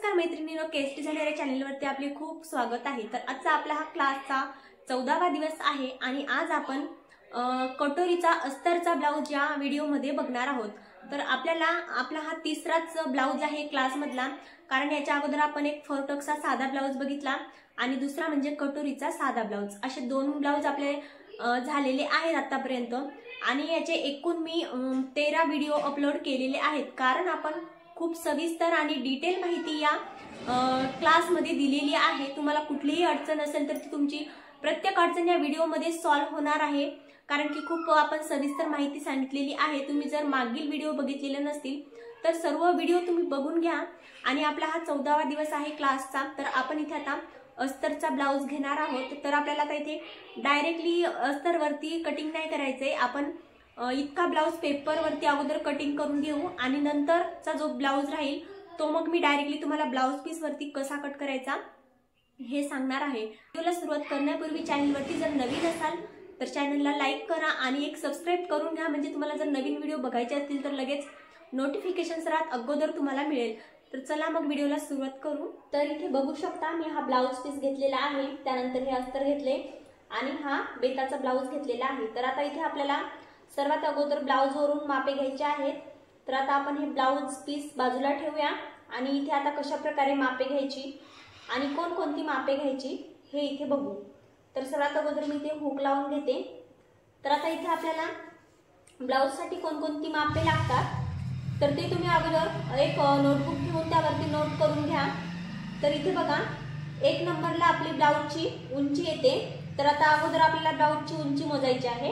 नमस्कार मैत्रिणींनो, केएसटी झालेल्या चॅनलवरती आपले खूप स्वागत आहे। तर आजचा आपला हा क्लासचा 14वा दिवस आहे आणि आज आपण कटोरीचा अस्तरचा ब्लाउज या व्हिडिओमध्ये बघणार आहोत। तर आपला हा तिसराच ब्लाउज आहे क्लासमधला, कारण याच्या अगोदर आपण एक फोरटक्सचा साधा ब्लाउज बघितला आणि दुसरा म्हणजे कटोरीचा साधा ब्लाउज, असे दोन ब्लाउज आपले झालेले आहेत आतापर्यंत। आणि याचे एकूण मी 13 व्हिडिओ अपलोड केलेले आहेत, कारण आपण खूप सविस्तर आणि डिटेल माहिती या क्लासमध्ये दिलेली आहे। तुम्हाला कुठलीही अडचण असेल तर ती तुमची प्रत्येक अडचण या व्हिडिओमध्ये सॉल्व्ह होणार आहे, कारण की खूप आपण सविस्तर माहिती सांगितलेली आहे। तुम्ही जर मागील व्हिडिओ बघितलेले नसतील तर सर्व व्हिडिओ तुम्ही बघून घ्या। आणि आपला हा 14वा दिवस आहे क्लासचा। तर आपण इथे आता अस्तरचा ब्लाउज घेणार आहोत। तर आपल्याला आता इथे डायरेक्टली अस्तरवरती कटिंग नाही करायचंय, आपण इतका ब्लाउज पेपरवरती अगोदर कटिंग करून घेऊ आणि नंतरचा जो ब्लाउज राहील तो मग मी डायरेक्टली तुम्हाला ब्लाउज पीस वरती कसा कट करायचा हे सांगणार आहे। व्हिडिओला सुरुवात करण्यापूर्वी चॅनलवरती जर नवीन असाल तर चॅनलला लाईक करा आणि एक सबस्क्राइब करून घ्या, म्हणजे तुम्हाला जर नवीन व्हिडिओ बघायचे असतील तर लगेच नोटिफिकेशन्स अगोदर तुम्हाला मिळेल। तर चला मग व्हिडिओला सुरुवात करू। तर इथे बघू शकता मी हा ब्लाउज पीस घेतलेला आहे, त्यानंतर हे अस्तर घेतले आणि हा बेताचा ब्लाउज घेतलेला आहे। तर आता इथे आपल्याला सर्वात अगोदर ब्लाउज वरून मापे घ्यायचे आहेत। तर आता आपण हे ब्लाउज पीस बाजूला ठेवूया आणि इथे आता कशा प्रकारे मापे घ्यायची आणि कोणकोणती मापे घ्यायची हे इथे बघू। तर सर्वात अगोदर मी इथे हुक लावून घेते। तर आता इथे आपल्याला ब्लाउज साठी कोणकोणती मापे लागतात तर ते तुम्ही अगोदर एक नोटबुक घेऊन त्यावरती नोट करून घ्या। तर इथे बघा, 1 नंबरला आपली ब्लाउजची उंची येते। तर आता अगोदर आपल्याला ब्लाउजची उंची मोजायची आहे,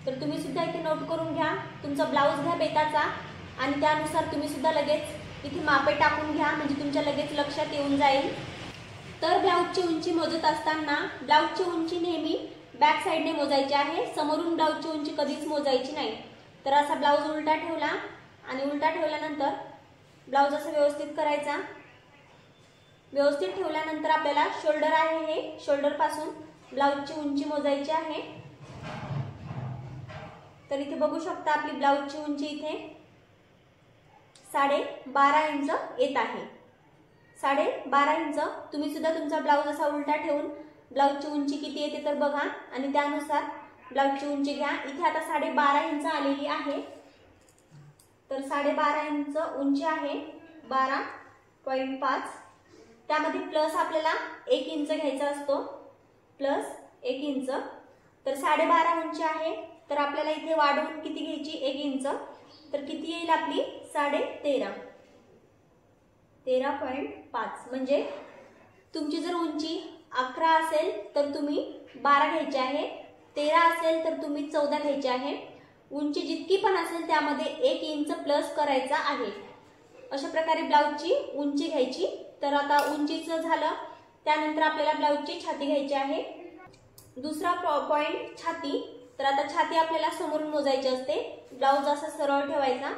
तर तुम्ही सुद्धा इथे नोट करून घ्या। तुमचा ब्लाउज घ्या बेताचा आणि त्यानुसार तुम्ही सुद्धा लगेच इथे मापे टाकून घ्या, म्हणजे तुमच्या लगेच लक्षात येऊन जाईल। तर ब्लाउजची उंची मोजत असताना ब्लाउजची उंची नेहमी बॅक साइडने मोजायची आहे, समोरून ब्लाउजची उंची कधीच मोजायची नाही। तर असा ब्लाउज उलटा ठेवला आणि उलटा ठेवल्यानंतर ब्लाउज असं व्यवस्थित करायचा। व्यवस्थित ठेवल्यानंतर आपल्याला शोल्डर आहे, हे शोल्डर पासून ब्लाउजची उंची मोजायची आहे। तर इथे बघू शकता आपली ब्लाउजची उंची इथे 12.5 इंच येत आहे। 12.5 इंच। तुम्ही सुद्धा तुमचा ब्लाउज असा उलटा ठेवून ब्लाउजची उंची किती येते तर बघा आणि त्यानुसार ब्लाउजची उंची घ्या। इथे आता 12.5 इंच आलेली आहे। तर 12.5 इंच उंची आहे, 12.5। त्यामध्ये प्लस आपल्याला 1 इंच घ्यायचा असतो, प्लस 1 इंच। तर 12.5 उंची आहे, तर आपल्याला इथे वाढवून किती घ्यायची 1 इंच। तर किती येईल आपली 13.5, 13.5। म्हणजे तुमची जर उंची 11 असेल तर तुम्ही 12 घ्यायची आहे, 13 असेल तर तुम्ही 14 घ्यायची आहे। उंची जितकी पण असेल त्यामध्ये 1 इंच प्लस करायचा आहे। अशा प्रकारे ब्लाउजची उंची घ्यायची। तर आता उंचीचं झालं, त्यानंतर आपल्याला ब्लाउजची छाती घ्यायची आहे। दुसरा पॉइंट छाती। तर आता छाती आपल्याला समोरून मोजायची असते, ब्लाउज असा सरळ ठेवायचा।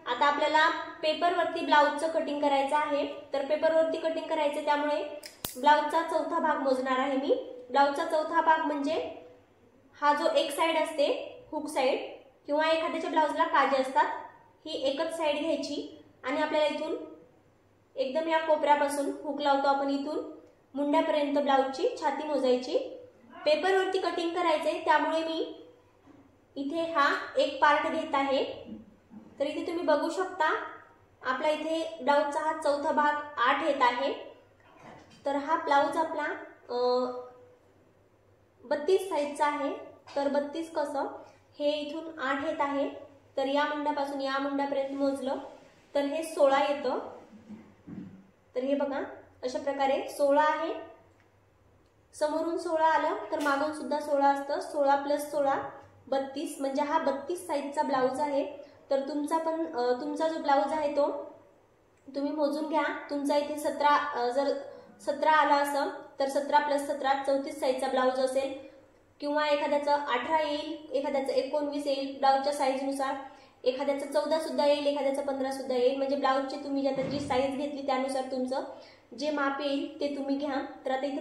आता आपल्याला पेपरवरती ब्लाउजचं कटिंग करायचं आहे। तर पेपरवरती कटिंग करायचं, त्यामुळे ब्लाउजचा चौथा भाग मोजणार आहे मी। ब्लाउजचा चौथा भाग म्हणजे हा जो एक साइड असते हुक साइड, किंवा एखाद्याच्या ब्लाउजला काजे असतात, ही एकच साइड घ्यायची आणि आपल्याला इथून एकदम या कोपऱ्यापासून हुक लावतो आपण, इथून मुंड्यापर्यंत ब्लाउजची छाती मोजायची। पेपरवरती कटिंग करायचंय, त्यामुळे मी इथे हा एक पार्ट घेत आहे। तर इथे तुम्ही बघू शकता आपला इथे ब्लाउजचा हा चौथा भाग 8 येत आहे। तर हा ब्लाउज आपला 32 साइजचा आहे। तर 32 कसं, हे इथून 8 येत आहे, तर या मुंड्यापासून या मुंड्यापर्यंत मोजलं तर हे 16 येतं। तर हे बघा अशा प्रकारे 16 आहे। समोरून 16 आलं तर मागून सुद्धा 16 असतं, 16 + 16 32, म्हणजे हा 32 साइजचा ब्लाउज आहे। तर तुमचा जो ब्लाउज आहे तो तुम्ही मोजून घ्या। तुमचा इथे 17 जर 17 आला असं तर 17 + 17 34 साइजचा ब्लाउज असेल, किंवा एखाद्याचं 18 येईल, एखाद्याचं 19 येईल, ब्लाउजच्या साईजनुसार। एखाद्याचं 14 सुद्धा येईल, एखाद्याचं 15 सुद्धा येईल, म्हणजे ब्लाउजची तुम्ही जी साईज घेतली त्यानुसार तुमचं जे माप येईल ते तुम्ही घ्या। तर आता इथे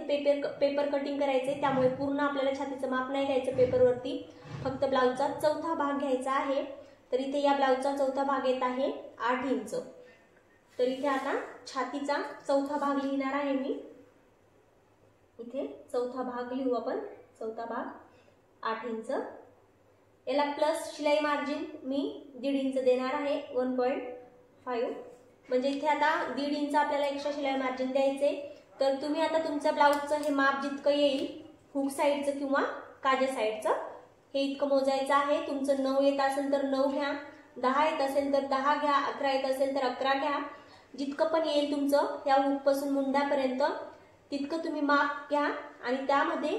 पेपर कटिंग करायचे, त्यामुळे पूर्ण आपल्याला छातीचं माप नाही घ्यायचं पेपरवरती, फक्त ब्लाउजचा चौथा भाग घ्यायचा आहे। तर इथे या ब्लाउजचा चौथा भाग येत आहे 8 इंच। तर इथे आता छातीचा चौथा भाग लिहिणार आहे मी। इथे चौथा भाग लिहू आपण, चौथा भाग 8 इंच। याला प्लस शिलाई मार्जिन मी 1.5 इंच देणार आहे, 1.5। म्हणजे इथे आता 1.5 इंच आपल्याला एक्स्ट्रा शिलाई मार्जिन द्यायचे। तर तुम्ही आता तुमच्या ब्लाउजचं हे माप जितकं येईल, हुक साईडचं किंवा काजा साईडचं, हे इतकं मोजायचं आहे। तुमचं 9 येत असेल तर 9 घ्या, 10 येत असेल तर 10 घ्या, 11 येत असेल तर 11 घ्या। जितकं पण येईल तुमचं या हुक पासून मुंड्यापर्यंत तितकं तुम्ही माप घ्या आणि त्यामध्ये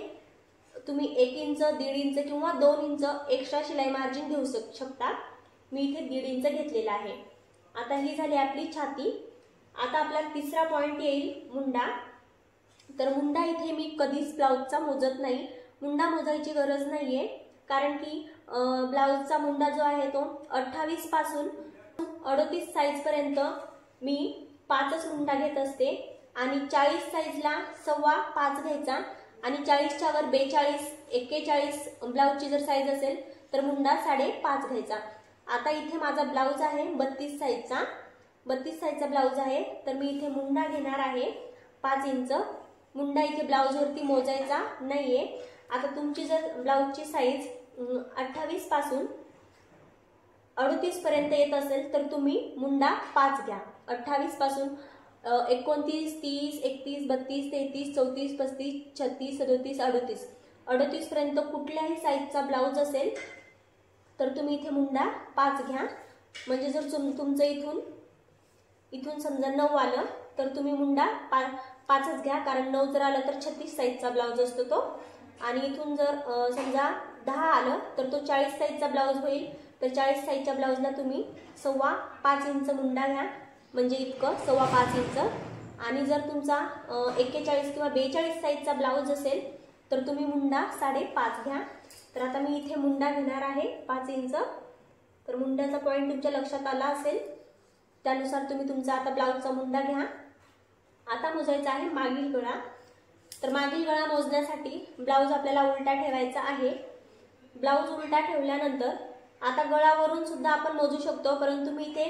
तुम्ही 1 इंच, 1.5 इंच किंवा 2 इंच एक्स्ट्रा शिलाई मार्जिन घेऊ शकता। मी इथे 1.5 इंच घेतलेला आहे। आता ही झाली आपली छाती। आता आपला तिसरा पॉइंट येईल मुंडा। तर मुंडा इथे मी कधीच ब्लाउजचा मोजत नाही, मुंडा मोजायची गरज नाहीये, कारण की ब्लाउजचा मुंडा जो आहे तो 28 पासून 38 साइज पर्यंत मी 5च मुंडा घेत असते आणि 40 साइजला 5.25 घ्यायचा आणि 40च्या वर 42, 41 ब्लाउजची जर साइज असेल तर मुंडा 5.5 घ्यायचा। आता इथे माझा ब्लाउज आहे 32 साइजचा, 32 साइजचा ब्लाउज आहे। तर मी इथे मुंडा घेणार आहे 5 इंच। मुंडा इथे ब्लाउज वरती मोजायचा नाहीये। आता तुमची जर ब्लाउजची साइज 28 पासून 38 पर्यंत येत असेल तर तुम्ही मुंडा 5 घ्या। 28 पासून 29, 30, 31, 32, 33, 34, 35, 36, 37, 38, 38 पर्यंत कुठल्याही साइजचा ब्लाउज असेल तर तुम्ही इथे मुंडा 5 घ्या। म्हणजे जर तुमचं इथून समजा 9 आलं तर तुम्ही मुंडा 5च घ्या, कारण 9 जर आलं तर 36 साइजचा ब्लाउज असतो तो। आणि इथून जर समजा 10 आलं तर तो 40 साइजचा ब्लाउज होईल। तर 40 साइजच्या ब्लाउजला तुम्ही 5.25 इंच मुंडा घ्या, म्हणजे इतकं 5.25 इंच। आणि जर तुमचा 41 किंवा 42 साइजचा ब्लाउज असेल तर तुम्ही मुंडा 5.5 घ्या। तर आता मी इथे मुंडा घेणार आहे 5 इंच। तर मुंड्याचा पॉइंट तुमच्या लक्षात आला असेल, त्यानुसार तुम्ही तुमचा आता ब्लाउजचा मुंडा घ्या। आता मोजायचा आहे मागील गळा। तर मागील गळा मोजण्यासाठी ब्लाउज आपल्याला उलटा ठेवायचा आहे। ब्लाउज उलटा ठेवल्यानंतर आता गळावरून सुद्धा आपण मोजू शकतो, परंतु मी इथे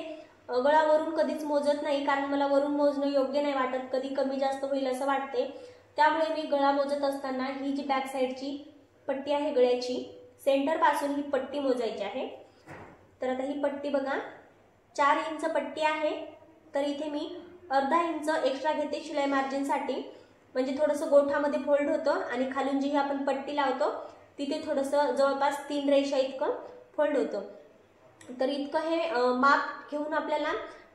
गळावरून कधीच मोजत नाही, कारण मला वरून मोजणं योग्य नाही वाटत, कधी कमी जास्त होईल असं वाटते। त्यामुळे मी गळा मोजत असताना ही जी बॅक साइडची पट्टी आहे गळ्याची, सेंटर पासून ही पट्टी मोजायची आहे। तर आता ही पट्टी बघा 4 इंच पट्टी आहे। तर इथे मी अर्धा इंच एक्स्ट्रा घेते शिलाई मार्जिन साठी, म्हणजे थोडंसं गोठामध्ये फोल्ड होतं आणि खालून जी आपण पट्टी लावतो तिथे थोडंसं जवळपास 3 रेषा इतकं फोल्ड होतं। तर इतकं हे माप घेऊन आपल्याला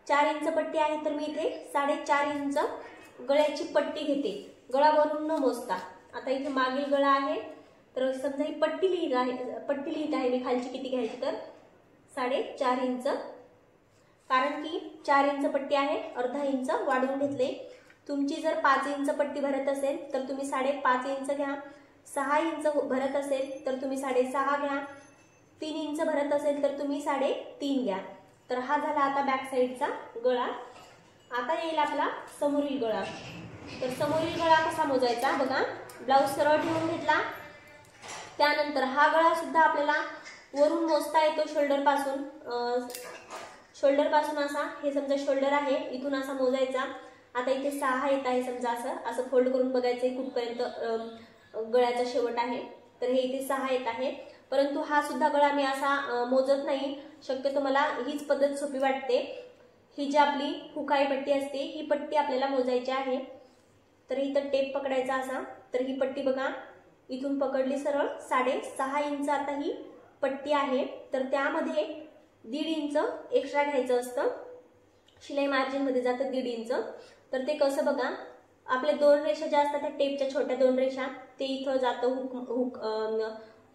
4 इंच पट्टी आहे, तर मी इथे 4.5 इंच गळ्याची पट्टी घेते, गळावरून न मोजता। आता इथे मागील गळा आहे, तर समजा ही पट्टी लिहित आहे मी खालची किती घ्यायची, तर 4.5 इंच, कारण की 4 इंच पट्टी आहे, अर्धा इंच वाढवून घेतले। तुमची जर 5 इंच पट्टी भरत असेल तर तुम्ही 5.5 इंच घ्या, 6 इंच भरत असेल तर तुम्ही 6.5 घ्या, 3 इंच भरत असेल तर तुम्ही 3.5 घ्या। तर हा झाला आता बॅक साइडचा गळा। आता येईल आपला समोरील गळा। तर समोरील गळा कसा मोजायचा बघा, ब्लाउज सरळ ठेवून घेतला, त्यानंतर हा गळा सुद्धा आपल्याला वरून मोजता येतो शोल्डर पासून असा, हे समजा शोल्डर आहे, इथून असा मोजायचा। आता इथे 6 येत आहे, समजा असं फोल्ड करून बघायचं कुठपर्यंत गळ्याचा शेवट आहे। तर हे इथे 6 येत आहे, परंतु हा सुद्धा गळा मी असा मोजत नाही, शक्यतो मला हीच पद्धत सोपी वाटते। ही जी आपली हुकाई पट्टी असते ही पट्टी आपल्याला मोजायची आहे। तर इथं टेप पकडायचा असा, तर ही पट्टी बघा इथून पकडली सरळ 6.5 इंच आता ही पट्टी आहे। तर त्यामध्ये 1.5 इंच एक्स्ट्रा घ्यायचं असतं, शिलाई मार्जिन मध्ये जातं 1.5 इंच। तर ते कसं बघा, आपल्या 2 रेषा ज्या असतात त्या टेपच्या छोट्या 2 रेषा, ते इथं जातं हुक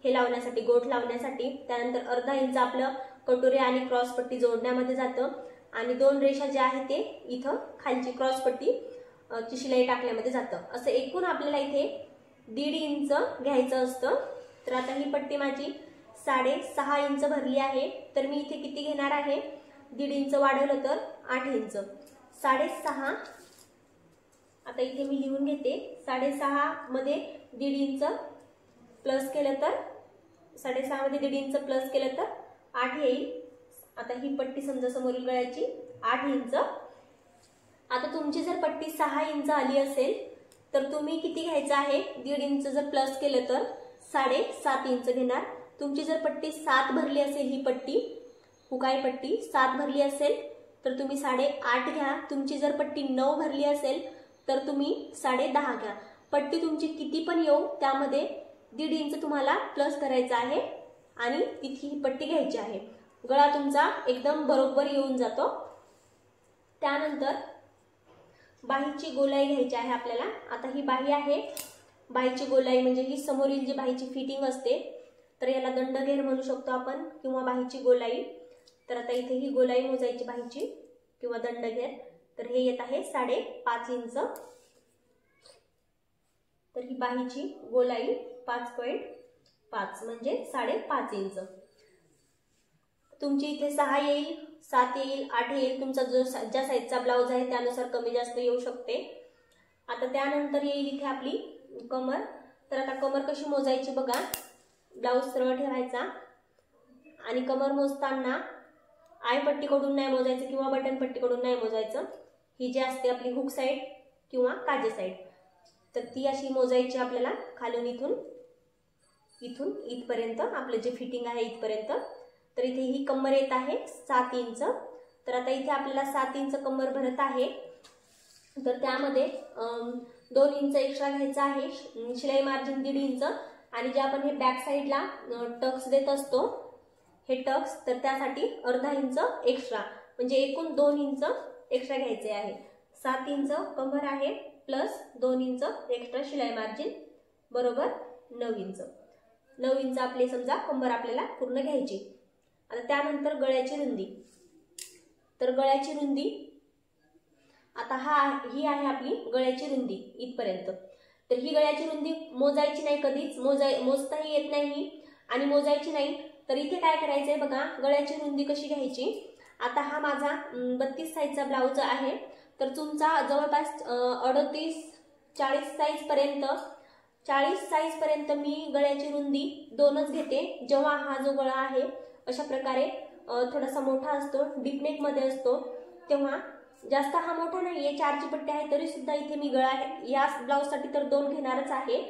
हे लावण्यासाठी, गोठ लावण्यासाठी। त्यानंतर अर्धा इंच आपलं कटोरी आणि क्रॉस पट्टी जोडण्यामध्ये जातं आणि 2 रेषा ज्या आहेत ते इथं खालची क्रॉस पट्टी ची शिलाई टाकण्यामध्ये जातं। असं एकूण आपल्याला इथे 1.5 इंच घ्यायचं असतं। तर आता ही पट्टी माझी 6.5 इंच भरली आहे, तर मी इथे किती घेणार आहे, 1.5 इंच वाढवलं तर 8 इंच, 6.5। आता इथे मी लिहून घेते, 6.5 मध्ये 1.5 इंच प्लस केलं तर 6.5 मध्ये 1.5 इंच प्लस केलं तर 8 येईल। आता ही पट्टी समजा समोरील गळ्याची 8 इंच, आता तुमची जर पट्टी 6 इंच आली असेल तर तुम्ही किती घ्यायचं आहे, 1.5 इंच जर प्लस केलं तर 7.5 इंच घेणार. तुमची जर पट्टी 7 भरली असेल, ही पट्टी हुकाई पट्टी 7 भरली असेल तर तुम्ही 8.5 घ्या. तुमची जर पट्टी 9 भरली असेल तर तुम्ही 10.5 घ्या. पट्टी तुमची किती पण येऊ त्यामध्ये 1.5 इंच तुम्हाला प्लस करायचा आहे आणि तिथे ही पट्टी घ्यायची आहे. गळा तुमचा एकदम बरोबर येऊन जातो. त्यानंतर बाहीची गोलाई घ्यायची आहे आपल्याला. आता ही बाही आहे, बाहीची गोलाई म्हणजे ही समोरील जी बाहीची फिटिंग असते, तर याला दंडघेर म्हणू शकतो आपण किंवा बाहीची गोलाई. तर आता इथे ही गोलाई मोजायची बाहीची किंवा दंडघेर. तर हे येत आहे 5.5 इंच. तर ही बाहीची गोलाई 5.5 म्हणजे 5.5 इंच. तुमची इथे 6 येईल, 7 येईल, 8 येईल. तुमचा जो ज्या साईजचा ब्लाउज आहे त्यानुसार कमी जास्त येऊ शकते. आता त्यानंतर येईल इथे आपली कमर. तर आता कमर कशी मोजायची बघा. ब्लाउज सरळ ठेवायचा आणि कमर मोजताना आय पट्टीकडून नाही मोजायचं किंवा बटन पट्टीकडून नाही मोजायचं. ही जी असते आपली हुक साईड किंवा काजे साईड, तर ती अशी मोजायची आपल्याला खालून इथून इथपर्यंत आपलं जे फिटिंग आहे इथपर्यंत. तर इथे ही कमर येत आहे 7 इंच. तर आता इथे आपल्याला 7 इंच कमर भरत आहे. तर त्यामध्ये 2 इंच एक्स्ट्रा घ्यायचा आहे. शिलाई मार्जिन 1.5 इंच आणि जे आपण हे बॅक साईडला टक्स देत असतो हे टक्स, तर त्यासाठी अर्धा इंच एक्स्ट्रा म्हणजे एकूण 2 इंच एक्स्ट्रा घ्यायचे आहे. 7 इंच कमर आहे प्लस 2 इंच एक्स्ट्रा शिलाई मार्जिन बरोबर 9 इंच. 9 इंच आपले समजा कंबर आपल्याला पूर्ण घ्यायची. आता त्यानंतर गळ्याची रुंदी. तर गळ्याची रुंदी आता ही आहे आपली गळ्याची रुंदी इथपर्यंत. तर ही गळ्याची रुंदी मोजायची नाही, कधीच मोजताही येत नाही आणि मोजायची नाही. तर इथे काय करायचंय बघा, गळ्याची रुंदी कशी घ्यायची. आता हा माझा 32 साईजचा ब्लाउज आहे. तर तुमचा जवळपास 38-40 साईज पर्यंत मी गळ्याची रुंदी 2च घेते. जेव्हा हा जो गळा आहे अशा प्रकारे थोडासा मोठा असतो, डीप नेक मध्ये असतो, तेव्हा जास्त हा मोठा नाहीये, 4ची पट्टी आहे तरी सुद्धा इथे मी गळा या ब्लाउज साठी तर 2 घेणारच आहे.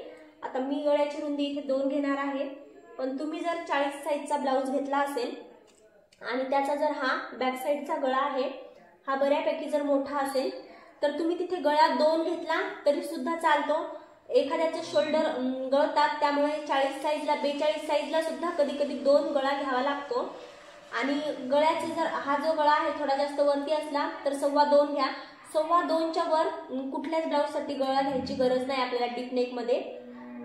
आता मी गळ्याची रुंदी इथे 2 घेणार आहे. पण तुम्ही जर 40 साईजचा ब्लाउज घेतला असेल आणि त्याचा जर हा बॅक साईडचा गळा आहे हा बऱ्यापैकी जर मोठा असेल तर तुम्ही तिथे गळा 2 घेतला तरी सुद्धा चालतो. एखाद्याचे शोल्डर गळतात, त्यामुळे 40 साईजला 42 साईजला सुद्धा कधी कधी 2 गळा घ्यावा लागतो. आणि गळ्याचे जर हा जो गळा आहे थोडा जास्त वरती असला तर 2.25 घ्या. 2.25च्या वर कुठल्याच ब्लाउज साठी गळा घ्यायची गरज नाही आपल्याला. डीप नेक मध्ये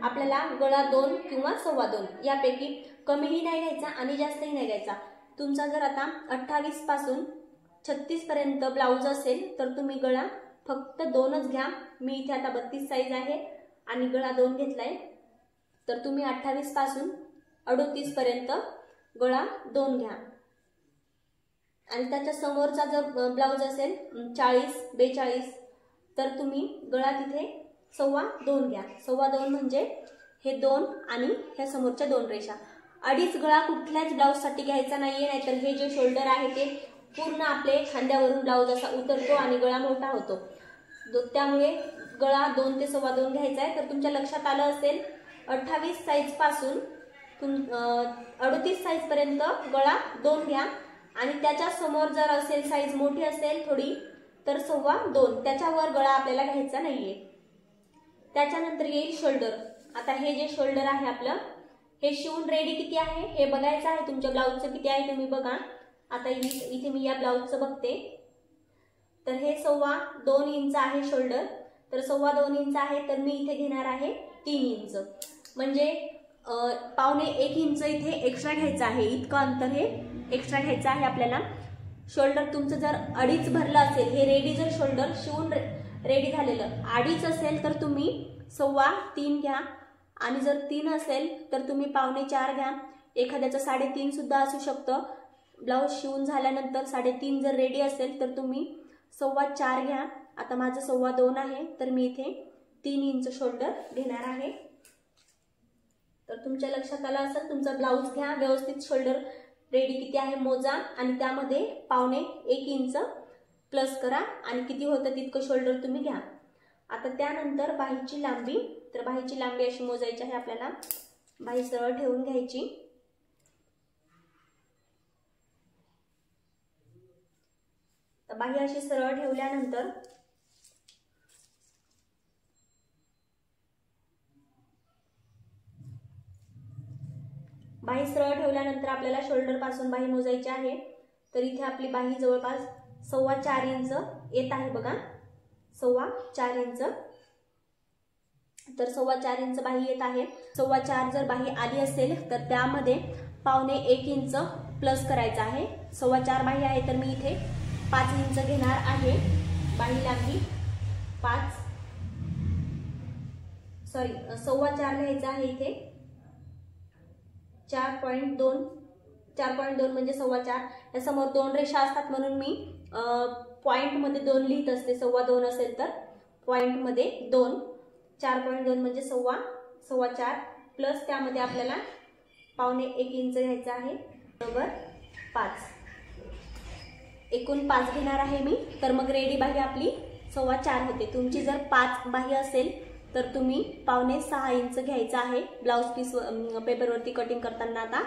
आपल्याला गळा 2 किंवा 2.25 यापैकी कमीही नाही घ्यायचा आणि जास्तही नाही घ्यायचा. तुमचा जर आता 28 पासून 36 पर्यंत ब्लाउज असेल तर तुम्ही गळा फक्त 2च घ्या. मी इथे आता 32 साईज आहे आणि गळा 2 घेतलाय. तर तुम्ही 28 पासून 38 पर्यंत गळा 2 घ्या. आणि त्याच्या समोरचा जर ब्लाउज असेल 40-42 तर तुम्ही गळा तिथे 2.25 घ्या. 2.25 म्हणजे हे 2 आणि ह्या समोरच्या 2 रेषा. 2.5 गळा कुठल्याच ब्लाउज साठी घ्यायचा नाहीये, नाहीतर हे जे शोल्डर आहे ते पूर्ण आपले खांद्यावरून ब्लाउज असा उतरतो आणि गळा मोठा होतो. त्यामुळे गळा 2 ते 2.25 घ्यायचा आहे. तर तुमच्या लक्षात आलं असेल 28 साईज पासून 38 साईज पर्यंत गळा 2 घ्या आणि त्याच्या समोर जर असेल साईज मोठी असेल थोडी तर 2.25, त्याच्यावर गळा आपल्याला घ्यायचा नाहीये. त्याच्यानंतर येईल शोल्डर. आता हे जे शोल्डर आहे आपलं हे शिवून रेडी किती आहे हे बघायचं आहे. तुमच्या ब्लाउजचं किती आहे तुम्ही बघा. आता इथे मी या ब्लाउजचं बघते. तर हे 2.25 इंच आहे शोल्डर. तर 2.25 इंच आहे तर मी इथे घेणार आहे 3 इंच म्हणजे 1.25 इंच इथे एक्स्ट्रा घ्यायचं आहे. इतकं अंतर हे एक्स्ट्रा घ्यायचं आहे आपल्याला. शोल्डर तुमचं जर 2.5 भरलं असेल, हे रेडी जर शोल्डर शिवून रेडी झालेलं 2.5 असेल तर तुम्ही 3.25 घ्या आणि जर 3 असेल तर तुम्ही 4.25 घ्या. एखाद्याचं 3.5 सुद्धा असू शकतं. ब्लाउज शिवून झाल्यानंतर 3.5 जर रेडी असेल तर तुम्ही 4.25 घ्या. आता माझं 2.25 आहे तर मी इथे 3 इंच शोल्डर घेणार आहे. तर तुमच्या लक्षात आलं असेल. तुमचा ब्लाउज घ्या, व्यवस्थित शोल्डर रेडी किती आहे मोजा आणि त्यामध्ये 1.25 इंच प्लस करा आणि किती होतं तितकं शोल्डर तुम्ही घ्या। आता त्यानंतर बाहीची लांबी, तर बाहीची लांबी अशी मोजायची आहे आपल्याला। बाही सरळ ठेवून घ्यायची। तर बाही अशी सरळ ठेवल्यानंतर आपल्याला शोल्डर पासून बाही मोजायची आहे। तर इथे आपली बाही जवळपास 4.25 इंच येत आहे बघा, 4.25 इंच। तर 4.25 इंच बाही येत आहे। 4.25 जर बाही आली असेल तर त्यामध्ये 1.25 इंच प्लस करायचा आहे। 4.25 बाही आहे तर मी इथे 5 इंच घेणार आहे। बाही लांबी 4.25 घ्यायचा आहे इथे। 4.2 म्हणजे 4.25। या समोर 2 रेषा असतात म्हणून मी पॉइंट मध्ये 2 लिहित असते। 2.25 असेल तर पॉइंट मध्ये 2, 4.2 म्हणजे 4.25 प्लस त्यामध्ये आपल्याला 1.25 इंच घ्यायचा आहे, बरोबर 5। एकूण 5 घेणार आहे मी। तर मग रेडी बाही आपली 4.25 होते। तुमची जर 5 बाही असेल तर तुम्ही 5.25 इंच घ्यायचा आहे ब्लाउज पीस पेपरवरती कटिंग करताना। आता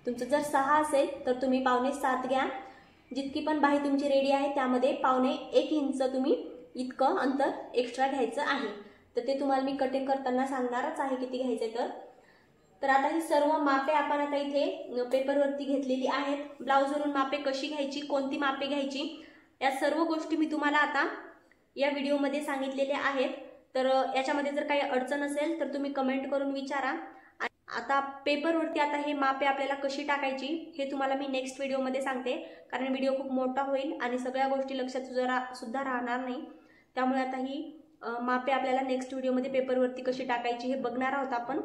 तुमचं जर 6 असेल तर तुम्ही 5.25 घ्या। जितकी पण बाही तुमची रेडी आहे त्यामध्ये 1.25 इंच तुम्ही इतकं अंतर एक्स्ट्रा घ्यायचं आहे। तर ते तुम्हाला मी कटिंग करताना सांगणारच आहे किती घ्यायचे। तर आता ही सर्व मापे आपण आता इथे पेपरवरती घेतलेली आहेत। ब्लाउजवरून मापे कशी घ्यायची, कोणती मापे घ्यायची, या सर्व गोष्टी मी तुम्हाला आता या व्हिडिओमध्ये सांगितलेल्या आहेत। तर याच्यामध्ये जर काही अडचण असेल तर तुम्ही कमेंट करून विचारा। आता पेपरवरती आता हे मापे आपल्याला कशी टाकायची हे तुम्हाला मी नेक्स्ट व्हिडिओमध्ये सांगते, कारण व्हिडिओ खूप मोठा होईल आणि सगळ्या गोष्टी लक्षात सुद्धा राहणार नाही। त्यामुळे आता ही मापे आपल्याला नेक्स्ट व्हिडिओमध्ये पेपरवरती कशी टाकायची हे बघणार आहोत आपण।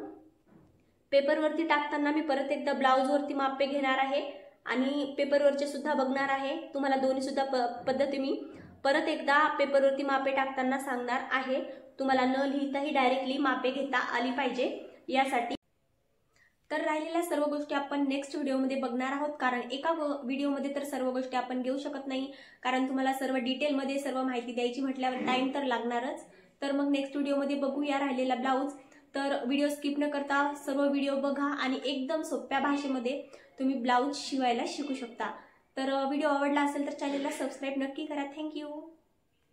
पेपरवरती टाकताना मी परत एकदा ब्लाउजवरती मापे घेणार आहे आणि पेपरवरचे सुद्धा बघणार आहे। तुम्हाला दोन्ही सुद्धा पद्धती मी परत एकदा पेपरवरती मापे टाकताना सांगणार आहे। तुम्हाला न लिहिताही डायरेक्टली मापे घेता आली पाहिजे यासाठी। तर राहिलेल्या सर्व गोष्टी आपण नेक्स्ट व्हिडिओमध्ये बघणार आहोत, कारण एका व्हिडिओमध्ये तर सर्व गोष्टी आपण घेऊ शकत नाही, कारण तुम्हाला सर्व डिटेलमध्ये सर्व माहिती द्यायची म्हटल्यावर टाइम तर लागणारच। तर मग नेक्स्ट व्हिडिओमध्ये बघूया राहिलेला ब्लाउज। तर व्हिडिओ स्किप न करता सर्व व्हिडिओ बघा आणि एकदम सोप्या भाषेमध्ये तुम्ही ब्लाउज शिवायला शिकू शकता। तर व्हिडिओ आवडला असेल तर चॅनलला सबस्क्राईब नक्की करा। थँक्यू।